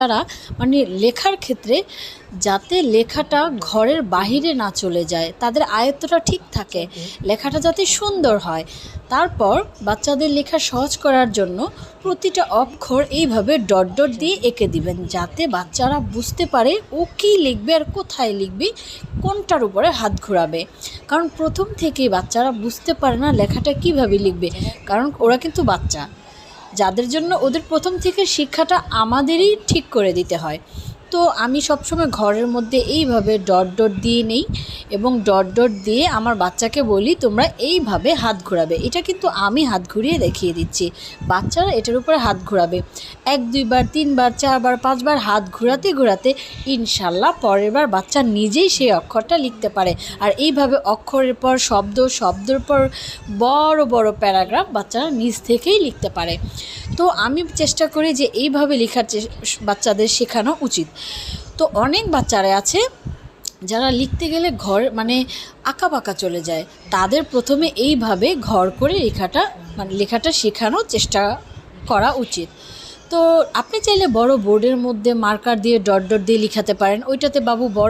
তারা মানে লেখার ক্ষেত্রে যাতে লেখাটা ঘরের বাহিরে না চলে যায়, তাদের আয়ত্তটা ঠিক থাকে, লেখাটা যাতে সুন্দর হয়। তারপর বাচ্চাদের লেখা সহজ করার জন্য প্রতিটা অক্ষর এইভাবে ডট ডট দিয়ে এঁকে দিবেন, যাতে বাচ্চারা বুঝতে পারে ও কী লিখবে আর কোথায় লিখবে, কোনটার উপরে হাত ঘোরাবে। কারণ প্রথম থেকেই বাচ্চারা বুঝতে পারে না লেখাটা কিভাবে লিখবে, কারণ ওরা কিন্তু বাচ্চা, যাদের জন্য ওদের প্রথম থেকে শিক্ষাটা আমাদেরই ঠিক করে দিতে হয়। তো আমি সবসময় ঘরের মধ্যে এইভাবে ডট ডট দিয়ে নেই এবং ডট ডট দিয়ে আমার বাচ্চাকে বলি তোমরা এইভাবে হাত ঘোরাবে। এটা কিন্তু আমি হাত ঘুরিয়ে দেখিয়ে দিচ্ছি, বাচ্চারা এটার উপরে হাত ঘোরাবে 1 2 বার 3 বার 4 বার 5 বার হাত ঘোরাতে ঘোরাতে ইনশাল্লাহ পরের বার বাচ্চা নিজেই সেই অক্ষরটা লিখতে পারে। আর এইভাবে অক্ষরের পর শব্দ, শব্দের পর বড় বড় প্যারাগ্রাফ বাচ্চারা নিজ থেকেই লিখতে পারে। তো আমি চেষ্টা করি যে এইভাবে লেখার বাচ্চাদের শেখানো উচিত। তো অনেক বাচ্চারা আছে যারা লিখতে গেলে ঘর মানে আঁকাবাঁকা চলে যায়, তাদের প্রথমে এইভাবে ঘর করে লেখাটা শেখানোর চেষ্টা করা উচিত। তো আপনি চাইলে বড় বোর্ডের মধ্যে মার্কার দিয়ে ডট ডট দিয়ে লিখাতে পারেন, ওইটাতে বাবু বড়